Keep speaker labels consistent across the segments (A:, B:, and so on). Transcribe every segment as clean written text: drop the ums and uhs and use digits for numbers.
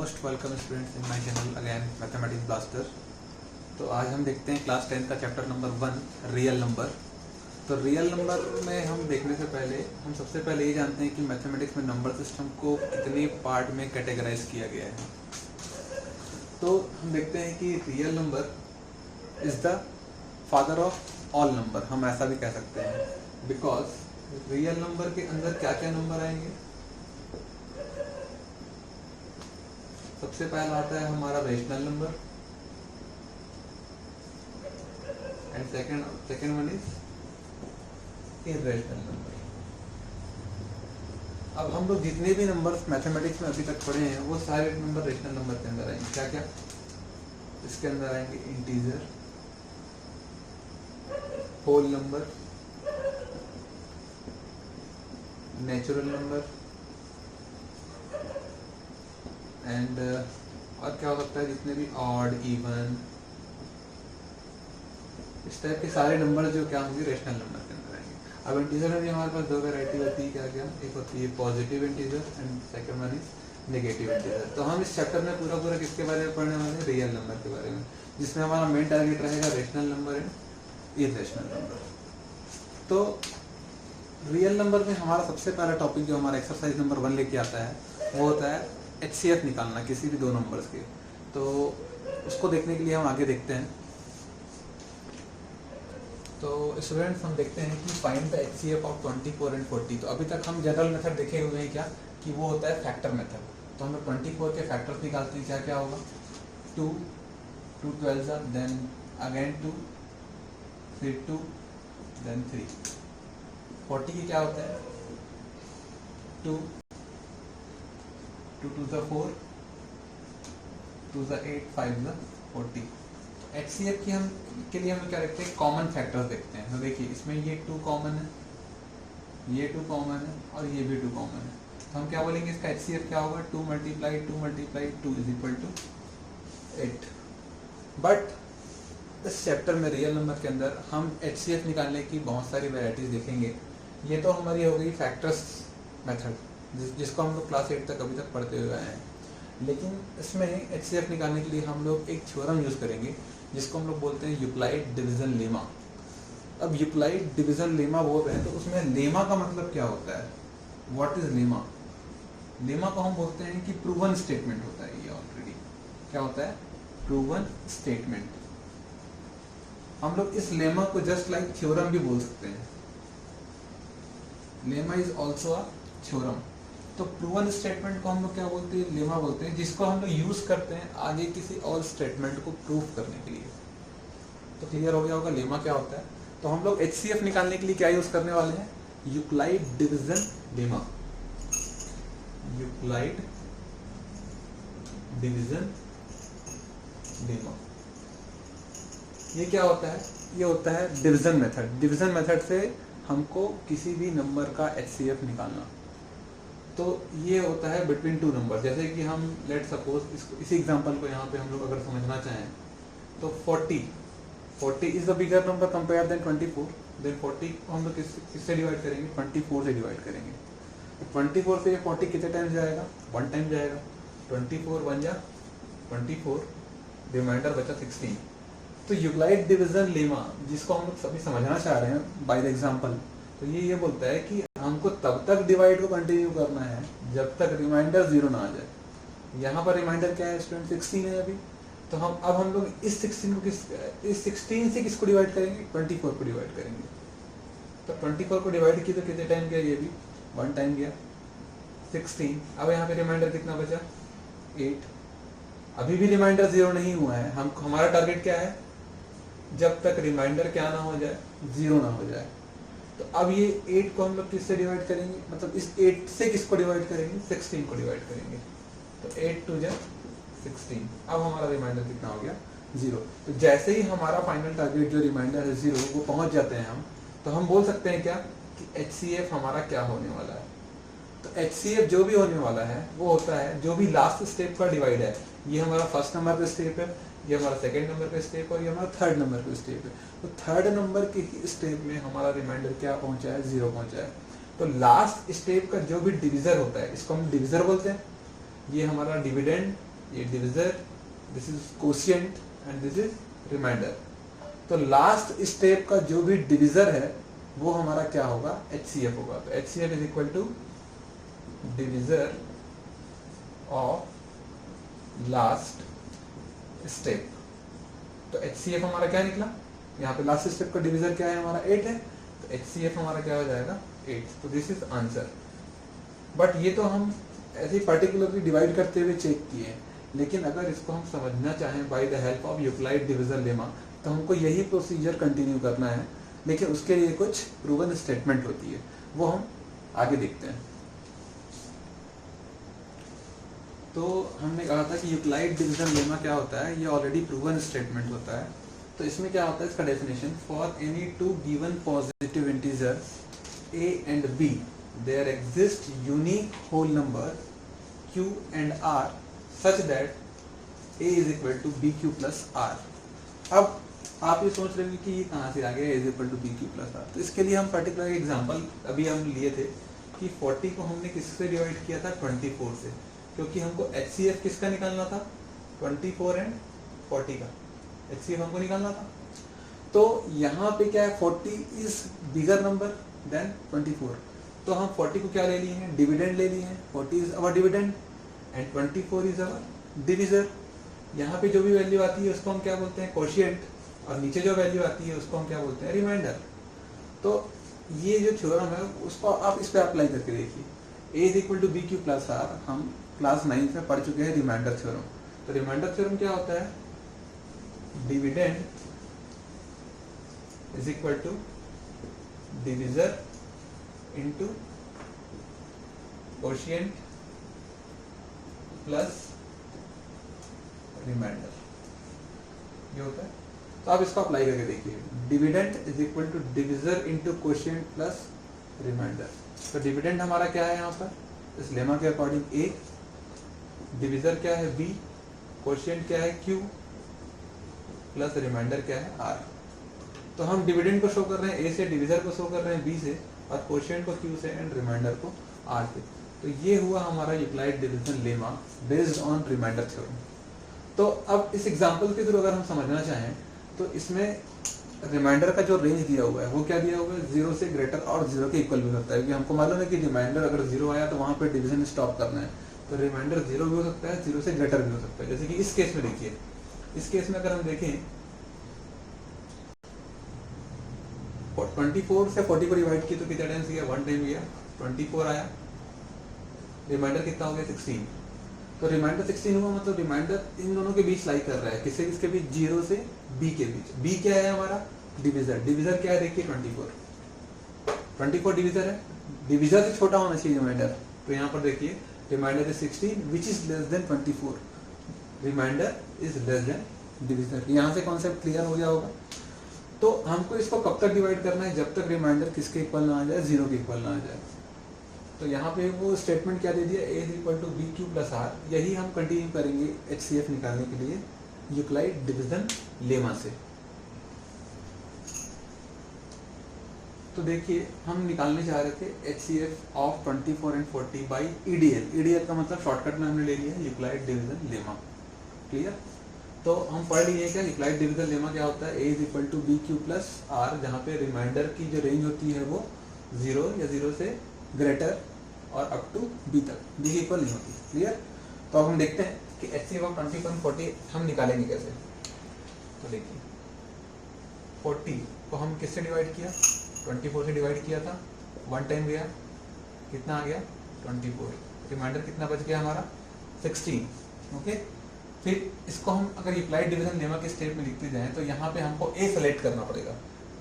A: Most welcome students in my channel again mathematics blaster. तो आज हम देखते हैं क्लास 10 का चैप्टर नंबर 1 रियल नंबर। तो रियल नंबर में हम देखने से पहले हम सबसे पहले ये जानते हैं कि मैथमेटिक्स में नंबर सिस्टम को कितने पार्ट में कैटेगराइज किया गया है। तो हम देखते हैं कि real number is the father of all number, हम ऐसा भी कह सकते हैं, बिकॉज रियल नंबर के अंदर क्या क्या नंबर आएंगे। सबसे पहला आता है हमारा rational number and second one is irrational number. अब हम लोग जितने भी नंबर्स मैथमेटिक्स में अभी तक पढ़े हैं वो सारे नंबर रेशनल नंबर के अंदर आएंगे। क्या क्या इसके अंदर आएंगे? Integer, whole number, natural number and और क्या हो सकता है जितने भी ऑड, इवन, इस टाइप के सारे नंबर जो क्या होंगे रेशनल नंबर के अंदर आएंगे। अब इंटीजर में भी हमारे पास दो वैरायटी होती है। क्या क्या? एक होती है positive integer and second one is negative integer. तो हम इस चैप्टर में पूरा किसके बारे में पढ़ने वाले हैं? रियल नंबर के बारे में, जिसमें हमारा मेन टारगेट रहेगा rational number and irrational number. तो रियल नंबर में हमारा सबसे पहला टॉपिक जो हमारा एक्सरसाइज नंबर 1 लेके आता है वो होता है HCF निकालना किसी भी दो नंबर्स के। तो उसको देखने के लिए हम आगे देखते हैं। तो स्टूडेंट्स हम देखते हैं कि find the HCF of 24 and 40। तो अभी तक हम जनरल मेथड देखे हुए हैं क्या कि वो होता है फैक्टर मेथड। तो हमें 24 के फैक्टर्स निकालते हैं। क्या क्या होगा? 2, 2 12 देन अगेन 2, फिर 2 देन 3। 40 की क्या होता है? 2, 2 2 4, 2 8, 5 40। HCF की हम के लिए हम क्या देखते हैं? कॉमन फैक्टर्स देखते हैं। तो देखिए इसमें ये 2 कॉमन है, ये 2 कॉमन है और ये भी 2 कॉमन है। तो हम क्या बोलेंगे इसका HCF क्या होगा? 2 × 2 = 8। बट इस चैप्टर में रियल नंबर के अंदर हम HCF निकालने की बहुत सारी वैरायटीज देखेंगे। ये तो हमारी हो गई फैक्टर्स मेथड जिसको हम लोग क्लास 8 तक अभी तक पढ़ते हुए आए हैं। लेकिन इसमें HCF निकालने के लिए हम लोग एक थ्योरम यूज़ करेंगे जिसको हम लोग बोलते हैं यूक्लाइड डिवीजन लेमा। अब यूक्लाइड डिवीजन लेमा बोल रहे हैं तो उसमें लेमा का मतलब क्या होता है? What is lemma? लेमा को हम बोलते हैं कि प्रूवन स्टेटमेंट होता है। ये ऑलरेडी क्या होता है? Proven statement. हम लोग इस लेमा को जस्ट लाइक थ्योरम भी बोल सकते हैं। Lemma is also a theorem. तो प्रूवन स्टेटमेंट को हम लोग क्या बोलते हैं? लेमा बोलते हैं, जिसको हम लोग यूज करते हैं आगे किसी और स्टेटमेंट को प्रूव करने के लिए। तो क्लियर हो गया होगा लेमा क्या होता है। तो हम लोग HCF निकालने के लिए क्या यूज करने वाले हैं? Euclid division lemma. Euclid division lemma ये क्या होता है? ये होता है डिवीजन मेथड। डिवीजन मेथड से हमको किसी भी नंबर का HCF निकालना। तो ये होता है बिटवीन 2 नंबर। जैसे कि हम लेट सपोज इसी एग्जांपल को यहाँ पे हम लोग अगर समझना चाहें तो 40 is the bigger number compare then 24। Then 40 को हम लोग किससे डिवाइड करेंगे? 24 से डिवाइड करेंगे। 24 से ये 40 कितने टाइम जाएगा? 1 टाइम जाएगा। 24 1 जा 24, रिमाइंडर बचा 16। तो यूक्लाइड डिवीजन लेमा जिसको हम लोग सभी समझना चाह रहे हैं बाय द एग्जांपल, तो ये बोलता है कि हमको तब तक डिवाइड को कंटिन्यू करना है जब तक रिमाइंडर 0 ना आ जाए। यहाँ पर रिमाइंडर क्या है स्टूडेंट? 16 है अभी। तो हम लोग इस 16 से किसको डिवाइड करेंगे? 24 को डिवाइड करेंगे। तो 24 को डिवाइड की तो कितने टाइम गया? ये भी 1 टाइम गया 16। अब यहाँ पे रिमाइंडर कितना बचा? 8। अभी भी रिमाइंडर 0 नहीं हुआ है। हमारा टारगेट क्या है? जब तक रिमाइंडर क्या ना हो जाए? 0 ना हो जाए। तो अब ये 8 को हम लोग किससे डिवाइड करेंगे? मतलब इस 8 से किसको डिवाइड करेंगे? 16 को डिवाइड करेंगे। तो 8 2 जा 16। अब हमारा रिमाइंडर कितना हो गया? 0। तो जैसे ही हमारा फाइनल टारगेट जो रिमाइंडर है 0 वो पहुंच जाते हैं हम, तो हम बोल सकते हैं क्या कि HCF हमारा क्या होने वाला है। तो HCF जो भी होने वाला है वो होता है जो भी लास्ट स्टेप का डिवाइड है। ये हमारा फर्स्ट नंबर का स्टेप है, ये हमारा सेकंड नंबर का स्टेप और ये हमारा थर्ड नंबर का स्टेप है। तो थर्ड नंबर के स्टेप में हमारा रिमाइंडर क्या पहुंचा है? 0 पहुंचा है। तो लास्ट स्टेप का जो भी डिविजर होता है इसको हम डिविजर बोलते हैं। ये हमारा डिविडेंड ये divisor, this is quotient and this is remainder. तो लास्ट स्टेप का जो भी डिविजर है वो हमारा क्या होगा, HCF होगा। तो HCF is equal to divisor of last step. तो HCF हमारा क्या निकला, यहाँ पे लास्ट स्टेप का डिविजर क्या है हमारा 8 है, तो HCF हमारा क्या हो जाएगा 8। तो दिस इज आंसर। बट ये तो हम ऐसे ही पर्टिकुलरली डिवाइड करते हुए चेक किए हैं, लेकिन अगर इसको हम समझना चाहें by the help of Euclid divisor lemma तो हमको यही प्रोसीजर कंटिन्यू करना है, लेकिन उसके लिए कुछ प्रूवन स्टेटमेंट होती है, वो हम आगे देखते हैं। तो हमने कहा था कि यूक्लाइड डिवीजर लेमा क्या होता है, ये ऑलरेडी प्रूवन स्टेटमेंट होता है। तो इसमें क्या होता है, इसका definition, for any two given positive integer a and b there exist unique whole number q and r such that a is equal to bq plus r। अब आप ये सोच रहे हैं कि ये कहाँ से आ गया a is equal to bq plus r। तो इसके लिए हम पर्टिकुलर एग्जांपल अभी हम लिए थे कि 40 को हमने किससे डिवाइड किया था, 24 से, क्योंकि हमको HCF किसका निकालना था, 24 एंड 40 का HCF हमको निकालना था। तो यहाँ पे क्या है, 40 इज बिगर नंबर देन 24। तो हम 40 को क्या ले लिए हैं, डिविडेंड ले लिए हैं। 40 is our dividend and 24 is our divisor. यहाँ पे जो भी वैल्यू आती है उसको हम क्या बोलते हैं, कोशिएंट, और नीचे जो वैल्यू आती है उसको हम क्या बोलते हैं, रिमाइंडर। तो ये जो थ्योरम है उसको आप इस पे अप्लाई करके देखिए, a is equal to B Q plus r हम क्लास 9 में पढ़ चुके हैं रिमाइंडर थ्योरम। तो रिमाइंडर थ्योरम क्या होता है, dividend is equal to divisor into quotient plus remainder, ये होता है। तो आप इसको अप्लाई करके देखिए, dividend is equal to divisor into quotient plus remainder. तो डिविडेंड हमारा क्या है यहाँ पर, इस लेमा के अकॉर्डिंग a, डिविजर क्या है b, कोशिएंट क्या है q, प्लस रिमाइंडर क्या है r। तो हम डिविडेंड को शो कर रहे हैं a से, डिविजर को शो कर रहे हैं b से, और कोशिएंट को q से एंड रिमाइंडर को r से। तो ये हुआ हमारा Euclid division lemma based on remainder theorem. तो अब इस एग्जांपल के थ्रू अगर हम समझना चाहें तो इसमें रिमाइंडर का जो रेंज दिया हुआ है वो क्या दिया हुआ है, 0 से ग्रेटर और 0 के इक्वल भी हो सकता है, क्योंकि हमको मालूम है कि रिमाइंडर अगर 0 आया तो वहाँ पे डिवीजन स्टॉप करना है। तो रिमाइंडर 0 भी हो सकता है, 0 से ग्रेटर भी हो सकता है। जैसे कि इस केस में देखिए, इस केस में अगर हम देखें 24 से 40 को डिवाइड किया तो कितना टाइम्स गया, 1 टाइम गया, 24 आया, रिमाइंडर कितना हो गया 16। तो रिमाइंडर 16 हुआ, मतलब रिमाइंडर इन दोनों के बीच लाई कर रहा है, किससे किसके बीच, 0 से b के बीच। b क्या है हमारा, डिविजर। डिविजर क्या है देखिए 24 डिविजर है, डिविजर से छोटा होना चाहिए रिमाइंडर। तो यहाँ पर देखिए remainder is 16 which is less than 24, remainder is less than divisor. यहाँ से कॉन्सेप्ट क्लियर हो गया होगा। तो हमको इसको कब तक डिवाइड करना है, जब तक रिमाइंडर किसके इक्वल ना आ जाए, 0 के इक्वल ना आ जाए। तो यहाँ पे वो स्टेटमेंट क्या दे दिया, a is equal to B Q plus r. यही हम कंटिन्यू करेंगे HCF निकालने के लिए यूक्लाइड डिवीजन लेमा से। तो देखिए हम निकालने जा रहे थे HCF of 24 and 40 by EDL। EDL का मतलब शॉर्टकट में हमने ले लिया यूक्लाइड डिवीजन लेमा। क्लियर। तो हम पढ़ लिए क्या, यूक्लाइड डिवीजन लेमा क्या होता है, a is equal to B Q plus r, जहाँ पे रिमाइंडर की जो रेंज होती है वो 0 या 0 से ग्रेटर और अप टू b तक, b इक्वल नहीं होती। क्लियर। तो अब हम देखते हैं कि HCF ऑफ 24 एंड 40 हम निकालेंगे कैसे। तो देखिए 40 को हम किससे डिवाइड किया, 24 से डिवाइड किया था, 1 टाइम गया, कितना आ गया 24, रिमाइंडर कितना बच गया हमारा 16। ओके। फिर इसको हम अगर यूक्लाइड डिवीजन लेमा के स्टेप में लिखते जाएं तो यहाँ पे हमको a सेलेक्ट करना पड़ेगा।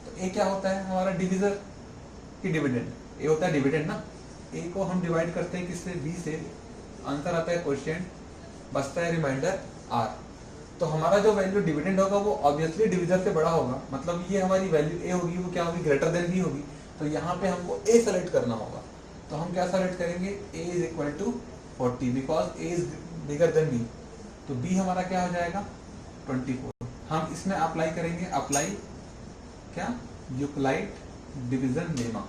A: तो a क्या होता है हमारा, डिविजर की डिविडेंड, a होता है डिविडेंड ना। a को हम डिवाइड करते हैं किससे, b से, आंसर आता है कोशिएंट, बचता है रिमाइंडर r। तो हमारा जो वैल्यू डिविडेंड होगा वो ऑब्वियसली डिविजर से बड़ा होगा, मतलब ये हमारी वैल्यू a होगी, वो क्या होगी, ग्रेटर देन b होगी। तो यहाँ पे हमको a सेलेक्ट करना होगा। तो हम क्या सेलेक्ट करेंगे, a is equal to 40 because a is bigger than b। तो b हमारा क्या हो जाएगा 24। हम इसमें अप्लाई करेंगे, अप्लाई क्या, यूक्लाइड डिवीजन लेमा।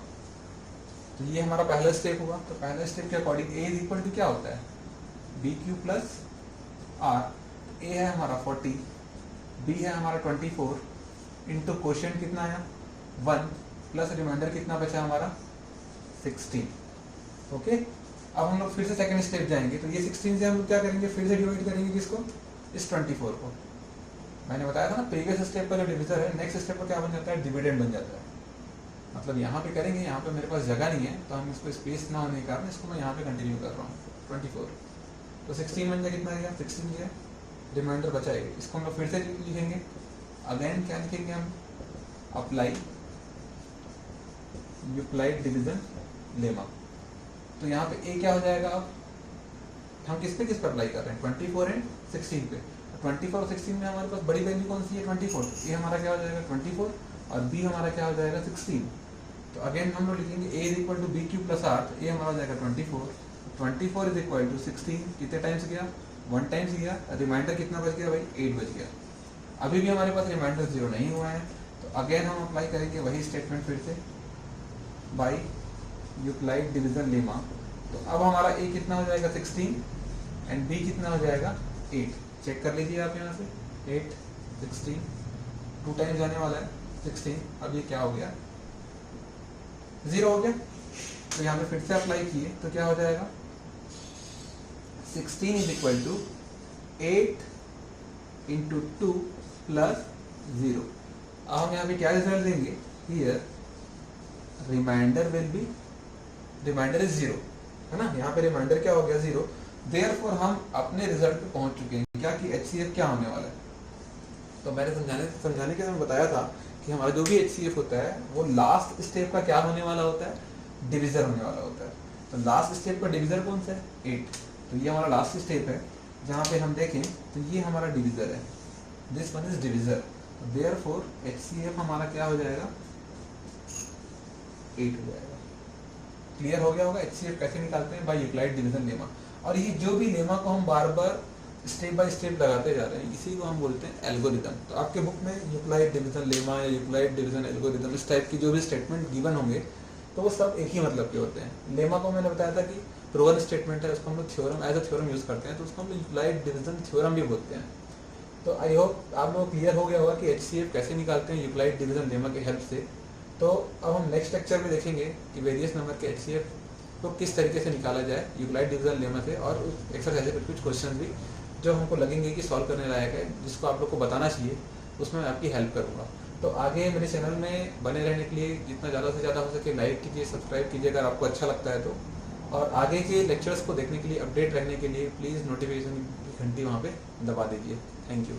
A: तो ये हमारा पहला स्टेप हुआ। तो पहला स्टेप के according a is equal to क्या होता है, b Q plus are a है हमारा 40, बी है हमारा 24 इंटू क्वोशिएंट कितना आया 1 प्लस रिमाइंडर कितना बचा हमारा 16। ओके, अब हम लोग फिर से सेकंड स्टेप जाएंगे, तो ये 16 से हम क्या करेंगे, फिर से डिवाइड करेंगे किसको, इस 24 को। मैंने बताया था ना प्रीवियस स्टेप का जो डिविजन है, नेक्स्ट स्टेप पर क्या बन जाता है, डिविडेंड बन जाता है। मतलब यहाँ पे करेंगे, यहाँ पे मेरे पास जगह नहीं है तो हम इसको स्पेस ना होने के कारण इसको मैं यहाँ पे कंटिन्यू कर रहा हूँ 24। तो 16 बन जाए कितना गया, 16 गया, रिमाइंडर बचाएगा, इसको हम लोग फिर से लिखेंगे। अगेन क्या लिखेंगे हम, अप्लाई यूक्लाइड डिवीजन लेमा। तो यहाँ पे ए क्या हो जाएगा, अब हम किस पे अप्लाई कर रहे हैं, 24 एंड 16 पे। 24 और 16 में हमारे पास बड़ी वैल्यू कौन सी है, 24। ए हमारा क्या हो जाएगा 24 और बी हमारा क्या हो जाएगा 16। तो अगेन हम लोग लिखेंगे A is equal to B Q plus are. A हमारा हो जाएगा 24 इज इक्वल टू 16, कितने टाइम्स गया, 1 टाइम्स गया, रिमाइंडर कितना बच गया भाई, 8 बच गया। अभी भी हमारे पास रिमाइंडर 0 नहीं हुआ है, तो अगेन हम अप्लाई करेंगे वही स्टेटमेंट फिर से, बाई यूक्लाइड डिवीजन लेमा। तो अब हमारा ए कितना हो जाएगा 16 एंड बी कितना हो जाएगा 8। चेक कर लीजिए आप यहाँ से, 8 16 2 टाइम्स जाने वाला है 16। अब ये क्या हो गया, 0 हो गया। तो यहाँ पे फिर से अप्लाई किए तो क्या हो जाएगा, 16 is equal to 8 into 2 plus 0। अब हम यहाँ पे क्या रिजल्ट देंगे, here remainder will be, remainder is 0 है ना, यहाँ पे रिमाइंडर क्या हो गया 0। देयरफॉर हम अपने रिजल्ट पे पहुंच चुके हैं, क्या कि HCF क्या होने वाला है। तो मैंने समझाने के समय बताया था कि हमारा जो भी HCF होता है वो लास्ट स्टेप का क्या होने वाला होता है, डिविजर होने वाला होता है। तो लास्ट स्टेप का डिविजर कौन सा है, 8। तो ये हमारा लास्ट स्टेप है, जहाँ पे हम देखें तो ये हमारा डिविजर है, this one is divisor. Therefore HCF हमारा क्या हो जाएगा, 8 हो जाएगा। क्लियर हो गया होगा HCF कैसे निकालते हैं, बाय यूक्लाइड डिवीजन लेमा। और ये जो भी लेमा को हम बार बार स्टेप बाय स्टेप लगाते जा रहे हैं, इसी को हम बोलते हैं एल्गोरिदम। तो आपके बुक में यूक्लाइड डिवीजन लेमा या यूक्लाइड डिवीजन एल्गोरिदम इस टाइप की जो भी स्टेटमेंट गिवन होंगे तो वो सब एक ही मतलब के होते हैं। लेमा को मैंने बताया था कि प्रूवन स्टेटमेंट है, उसको हम लोग theorem as a theorem use करते हैं, तो उसको हम लोग यूक्लाइड डिवीजन थ्योरम भी बोलते हैं। तो आई होप आप लोगों को क्लियर हो गया होगा कि HCF कैसे निकालते हैं यूक्लाइड डिवीजन लेमा के हेल्प से। तो अब हम नेक्स्ट लेक्चर में देखेंगे कि वेरियस नंबर के HCF को किस तरीके से निकाला जाए यूक्लाइड डिवीजन लेमा से, और उस एक्सरसाइज के कुछ क्वेश्चन भी जो हमको लगेंगे कि सॉल्व करने लायक है, जिसको आप लोग को बताना चाहिए, उसमें मैं आपकी हेल्प करूँगा। तो आगे मेरे चैनल में बने रहने के लिए जितना ज़्यादा से ज़्यादा हो सके लाइक कीजिए, सब्सक्राइब कीजिए अगर आपको अच्छा लगता है तो, और आगे के लेक्चर्स को देखने के लिए, अपडेट रहने के लिए प्लीज़ नोटिफिकेशन की घंटी वहाँ पे दबा दीजिए। Thank you.